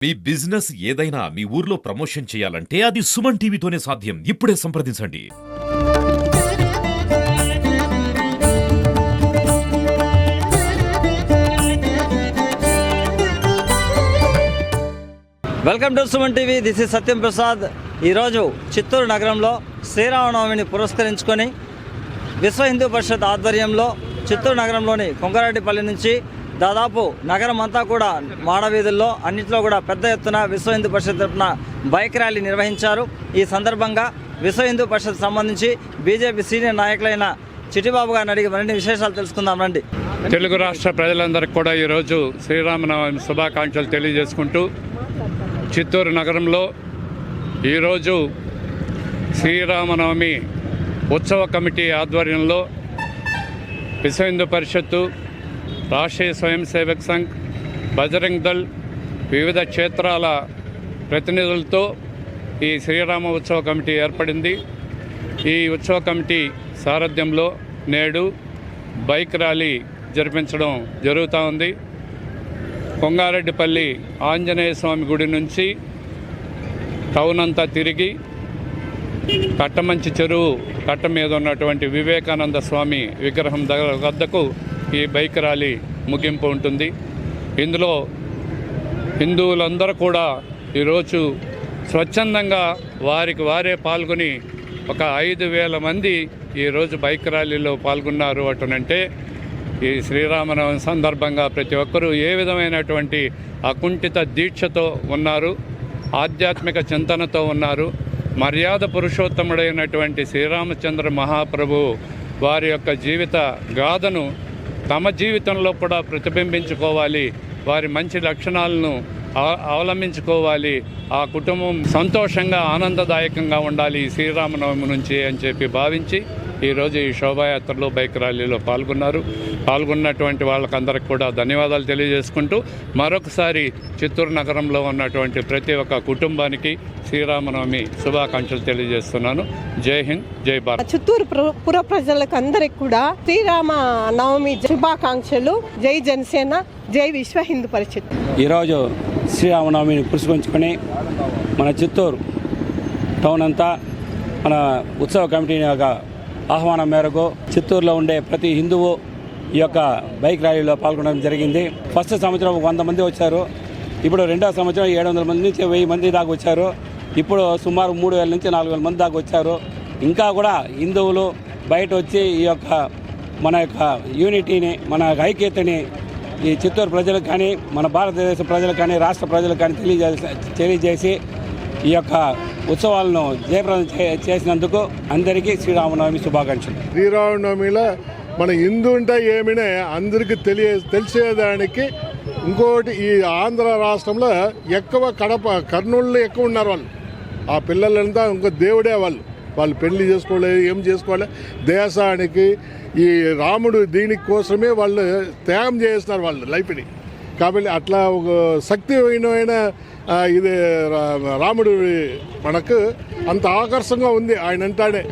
మీ business ఏదైనా మీ ఊర్లో promotion చేయాలంటే అది సుమన్ టీవీతోనే సాధ్యం. ఇప్పుడే సంప్రదించండి. Welcome to Suman TV. This is Satyam Prasad. ఈరోజు చిత్తూరు నగరంలో శ్రీరామనవమిని పురస్కరించుకొని విశ్వ హిందూ పరిషత్ ఆధ్వర్యంలో చిత్తూరు నగరంలోని కొంగారెడ్డిపల్లి నుంచి దాదాపు నగరం అంతా కూడా మాడవీధుల్లో అన్నింటిలో కూడా పెద్ద ఎత్తున విశ్వ హిందూ పరిషత్ తరఫున బైక్ ర్యాలీ నిర్వహించారు. ఈ సందర్భంగా విశ్వ హిందూ పరిషత్ సంబంధించి బీజేపీ సీనియర్ నాయకులైన చిట్టిబాబు గారిని అడిగి మరిన్ని విశేషాలు తెలుసుకుందాం రండి. తెలుగు రాష్ట్ర ప్రజలందరికీ కూడా ఈరోజు శ్రీరామనవమి శుభాకాంక్షలు తెలియజేసుకుంటూ చిత్తూరు నగరంలో ఈరోజు శ్రీరామనవమి ఉత్సవ కమిటీ ఆధ్వర్యంలో విశ్వ హిందూ పరిషత్తు, రాష్ట్రీయ స్వయం సేవక్ సంఘ్, బజరంగ్ దళ్, వివిధ క్షేత్రాల ప్రతినిధులతో ఈ శ్రీరామ ఉత్సవ కమిటీ ఏర్పడింది. ఈ ఉత్సవ కమిటీ సారథ్యంలో నేడు బైక్ ర్యాలీ జరిపించడం జరుగుతూ ఉంది. కొంగారెడ్డిపల్లి ఆంజనేయ స్వామి గుడి నుంచి టౌన్ అంతా తిరిగి కట్టమంచి చెరువు కట్ట మీద ఉన్నటువంటి వివేకానంద స్వామి విగ్రహం వద్దకు ఈ బైక్ ర్యాలీ ముగింపు ఉంటుంది. ఇందులో హిందువులందరూ కూడా ఈరోజు స్వచ్ఛందంగా వారికి వారే పాల్గొని ఒక 5,000 మంది ఈరోజు బైక్ ర్యాలీలో పాల్గొన్నారు. అటునంటే ఈ శ్రీరామనవమి సందర్భంగా ప్రతి ఒక్కరూ ఏ విధమైనటువంటి అకుంఠిత దీక్షతో ఉన్నారు, ఆధ్యాత్మిక చింతనతో ఉన్నారు. మర్యాద పురుషోత్తముడైనటువంటి శ్రీరామచంద్ర మహాప్రభు వారి యొక్క జీవిత గాథను తమ జీవితంలో కూడా ప్రతిబింబించుకోవాలి, వారి మంచి లక్షణాలను అవలంబించుకోవాలి, ఆ కుటుంబం సంతోషంగా ఆనందదాయకంగా ఉండాలి ఈ శ్రీరామనవమి నుంచి అని చెప్పి భావించి ఈరోజు ఈ శోభాయాత్రలో బైక్ ర్యాలీలో పాల్గొన్నటువంటి వాళ్ళకందరికి కూడా ధన్యవాదాలు తెలియజేసుకుంటూ మరొకసారి చిత్తూరు నగరంలో ఉన్నటువంటి ప్రతి ఒక్క కుటుంబానికి శ్రీరామనవమి శుభాకాంక్షలు తెలియజేస్తున్నాను. జై హింద్, జై భారత్. చిత్తూరు పుర ప్రజలకు అందరికి కూడా శ్రీరామ నవమి శుభాకాంక్షలు. జై జనసేన, జై విశ్వ హిందూ పరిషత్. ఈరోజు శ్రీరామనవమిని పురస్కరించుకొని మన చిత్తూరు టౌన్ అంతా మన ఉత్సవ కమిటీ యొక్క ఆహ్వానం మేరకు చిత్తూరులో ఉండే ప్రతి హిందువు ఈ యొక్క బైక్ ర్యాలీలో పాల్గొనడం జరిగింది. ఫస్ట్ సంవత్సరం 100 మంది వచ్చారు. ఇప్పుడు రెండవ సంవత్సరం 700 మంది నుంచి 1000 మంది దాకా వచ్చారు. ఇప్పుడు సుమారు 3,000 నుంచి 4,000 మంది దాకా వచ్చారు. ఇంకా కూడా హిందువులు బయట వచ్చి ఈ యొక్క మన యొక్క యూనిటీని, మన ఐక్యతని ఈ చిత్తూరు ప్రజలకు కానీ, మన భారతదేశ ప్రజలకు కానీ, రాష్ట్ర ప్రజలకు కానీ తెలియజేసి ఈ యొక్క ఉత్సవాలను జయప్రదం చేసినందుకు అందరికీ శ్రీరామనవమి శుభాకాంక్షలు. శ్రీరామనవమిలో మన హిందూ అంటే ఏమినే అందరికీ తెలిసేదానికి ఇంకోటి, ఈ ఆంధ్ర రాష్ట్రంలో ఎక్కువ కర్నూలులో ఎక్కువ ఉన్నారు వాళ్ళు. ఆ పిల్లలంతా ఇంకో దేవుడే వాళ్ళు పెళ్లి చేసుకోలేదు, ఏం చేసుకోవాలి. దేశానికి ఈ రాముడు దీనికోసమే వాళ్ళు త్యాగం చేస్తున్నారు వాళ్ళ లైఫ్ని. కాబట్టి అట్లా ఒక శక్తిహీనమైన ఇది రాముడు మనకు అంత ఆకర్షంగా ఉంది ఆయన అంటాడే.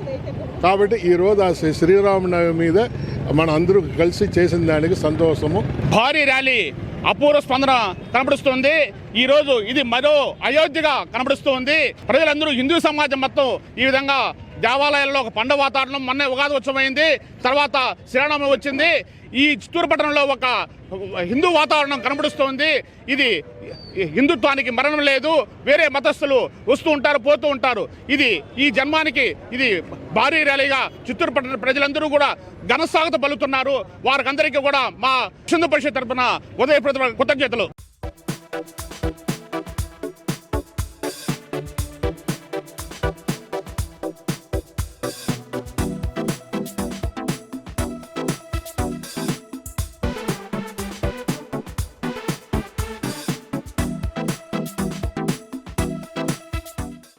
కాబట్టి ఈరోజు ఆ శ్రీరామనవమి మీద మన అందరూ కలిసి చేసిన దానికి సంతోషము. భారీ ర్యాలీ అపూర్వ స్పందన కనబడుస్తుంది. ఈ రోజు ఇది మరో అయోధ్యగా కనబడుస్తుంది. ప్రజలందరూ, హిందూ సమాజం మొత్తం ఈ విధంగా దేవాలయాల్లో ఒక పండుగ వాతావరణం. మొన్నే ఉగాది ఉత్సవం అయింది, తర్వాత శ్రీరామనవమి వచ్చింది. ఈ చిత్తూరు పట్టణంలో ఒక హిందూ వాతావరణం కనబడుస్తోంది. ఇది హిందుత్వానికి మరణం లేదు. వేరే మతస్థులు వస్తూ ఉంటారు, పోతూ ఉంటారు. ఇది ఈ జన్మానికి ఇది భారీ ర్యాలీగా చిత్తూరు పట్టణ ప్రజలందరూ కూడా ఘనస్వాగతం పలుకుతున్నారు. వారికందరికీ కూడా మా హిందూ పరిషత్ తరఫున ఉదయప్రద కృతజ్ఞతలు.